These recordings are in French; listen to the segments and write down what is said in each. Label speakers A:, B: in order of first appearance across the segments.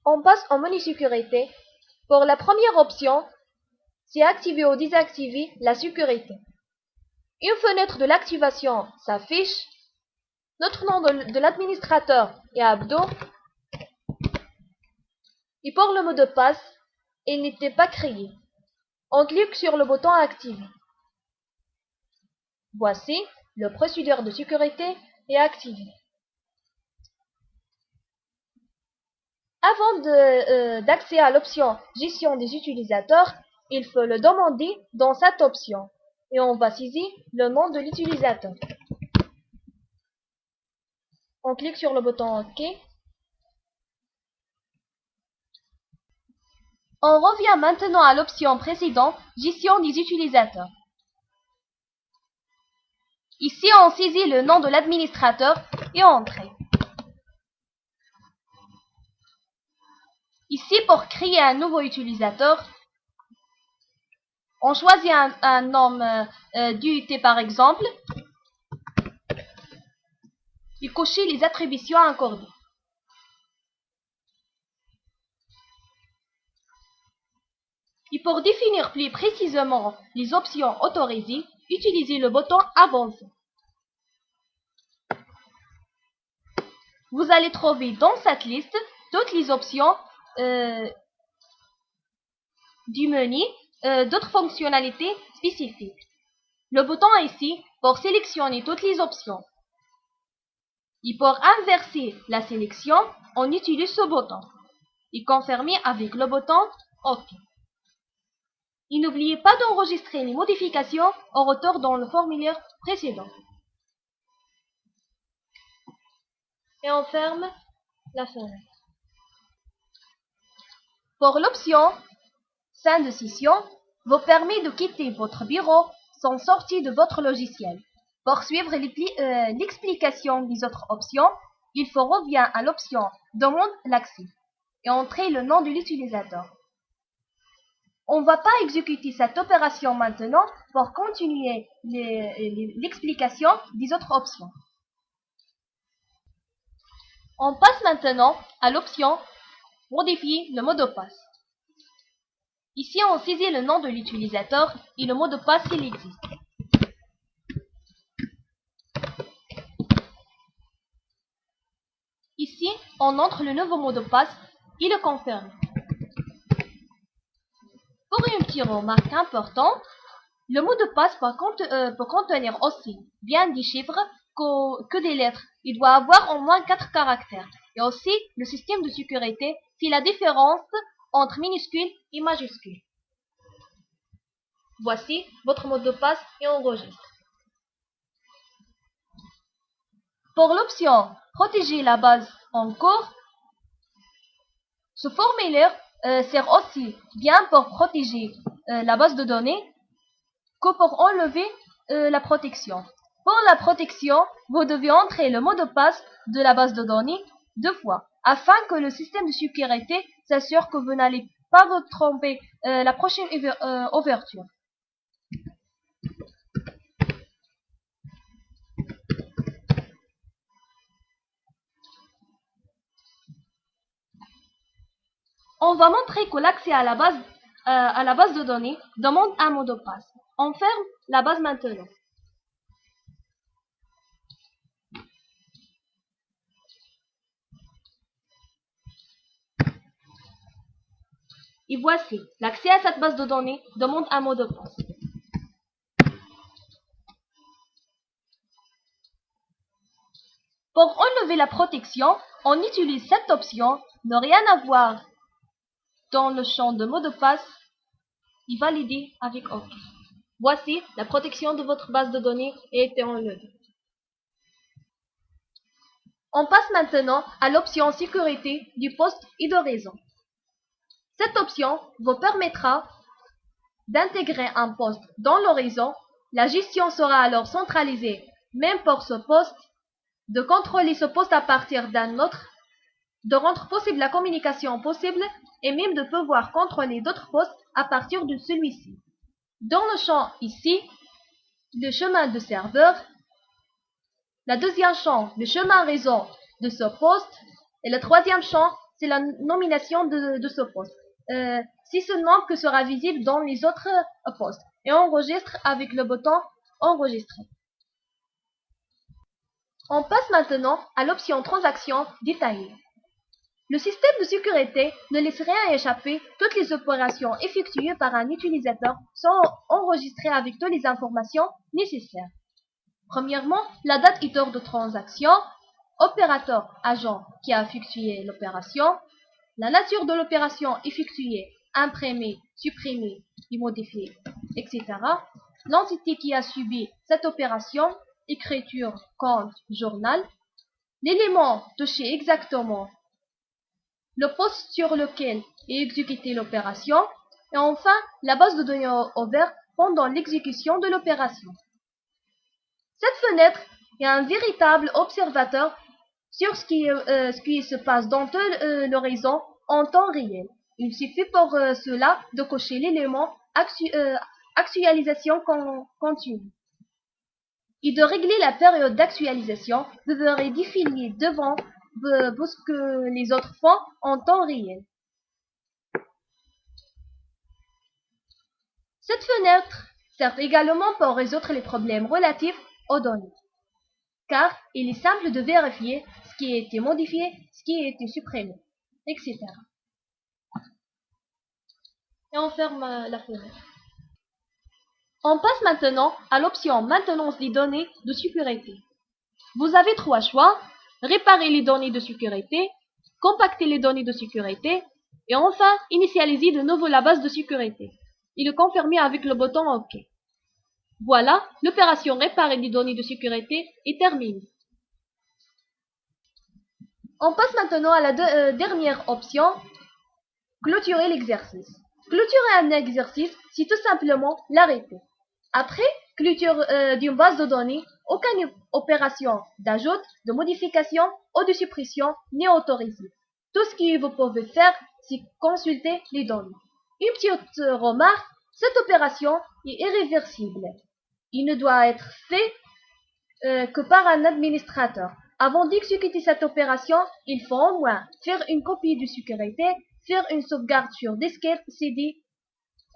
A: On passe en menu sécurité. Pour la première option, c'est activer ou désactiver la sécurité. Une fenêtre de l'activation s'affiche. Notre nom de l'administrateur est Abdo. Et pour le mot de passe, il n'était pas créé. On clique sur le bouton activer. Voici, le procédure de sécurité est activé. Avant d'accéder à l'option gestion des utilisateurs, il faut le demander dans cette option et on va saisir le nom de l'utilisateur. On clique sur le bouton OK. On revient maintenant à l'option précédente, gestion des utilisateurs. Ici, on saisit le nom de l'administrateur et entrée. Ici, pour créer un nouveau utilisateur, on choisit un nom d'UT par exemple et cocher les attributions accordées. Et pour définir plus précisément les options autorisées, utilisez le bouton Avancer. Vous allez trouver dans cette liste toutes les options du menu, d'autres fonctionnalités spécifiques. Le bouton ici pour sélectionner toutes les options. Et pour inverser la sélection, on utilise ce bouton. Et confirmer avec le bouton OK. Et n'oubliez pas d'enregistrer les modifications en retour dans le formulaire précédent. Et on ferme la fenêtre. Pour l'option fin de session, vous permet de quitter votre bureau sans sortir de votre logiciel. Pour suivre l'explication des autres options, il faut revenir à l'option Demande l'accès et entrer le nom de l'utilisateur. On ne va pas exécuter cette opération maintenant pour continuer l'explication des autres options. On passe maintenant à l'option Modifier le mot de passe. Ici, on saisit le nom de l'utilisateur et le mot de passe s'il existe. Ici, on entre le nouveau mot de passe et le confirme. Pour une petite remarque importante, le mot de passe peut contenir aussi bien des chiffres que des lettres. Il doit avoir au moins 4 caractères. Et aussi, le système de sécurité, c'est la différence entre minuscules et majuscules. Voici votre mot de passe et enregistre. Pour l'option Protéger la base en cours, ce formulaire sert aussi bien pour protéger la base de données que pour enlever la protection. Pour la protection, vous devez entrer le mot de passe de la base de données 2 fois, afin que le système de sécurité s'assure que vous n'allez pas vous tromper la prochaine ouverture. On va montrer que l'accès à la base de données demande un mot de passe. On ferme la base maintenant. Et voici, l'accès à cette base de données demande un mot de passe. Pour enlever la protection, on utilise cette option ne rien avoir dans le champ de mot de passe et valider avec OK. Voici, la protection de votre base de données a été enlevée. On passe maintenant à l'option sécurité du poste et de réseau. Cette option vous permettra d'intégrer un poste dans le réseau. La gestion sera alors centralisée, même pour ce poste, de contrôler ce poste à partir d'un autre, de rendre possible la communication possible et même de pouvoir contrôler d'autres postes à partir de celui-ci. Dans le champ ici, le chemin de serveur, la deuxième champ, le chemin réseau de ce poste, et le troisième champ, c'est la nomination de ce poste. Si ce nom que sera visible dans les autres postes. Et on enregistre avec le bouton enregistrer. On passe maintenant à l'option transaction détaillée. Le système de sécurité ne laisse rien échapper. Toutes les opérations effectuées par un utilisateur sont enregistrées avec toutes les informations nécessaires. Premièrement, la date et heure de transaction, opérateur, agent qui a effectué l'opération, la nature de l'opération effectuée, imprimée, supprimée et modifiée, etc. L'entité qui a subi cette opération, écriture, compte, journal, l'élément touché exactement, le poste sur lequel est exécutée l'opération, et enfin la base de données ouverte pendant l'exécution de l'opération. Cette fenêtre est un véritable observateur sur ce qui se passe dans tout le réseau en temps réel. Il suffit pour cela de cocher l'élément actualisation continue et de régler la période d'actualisation. Vous verrez défiler devant ce que les autres font en temps réel. Cette fenêtre sert également pour résoudre les problèmes relatifs aux données, car il est simple de vérifier ce qui a été modifié, ce qui a été supprimé, etc. Et on ferme la fenêtre. On passe maintenant à l'option maintenance des données de sécurité. Vous avez trois choix: réparer les données de sécurité, compacter les données de sécurité, et enfin initialiser de nouveau la base de sécurité et le confirmer avec le bouton OK. Voilà, l'opération réparer les données de sécurité est terminée. On passe maintenant à la dernière option, clôturer l'exercice. Clôturer un exercice, c'est tout simplement l'arrêter. Après clôture d'une base de données, aucune opération d'ajout, de modification ou de suppression n'est autorisée. Tout ce que vous pouvez faire, c'est consulter les données. Une petite remarque, cette opération est irréversible. Il ne doit être fait que par un administrateur. Avant d'exécuter cette opération, il faut au moins faire une copie de sécurité, faire une sauvegarde sur disquette, CD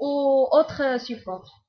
A: ou autre support.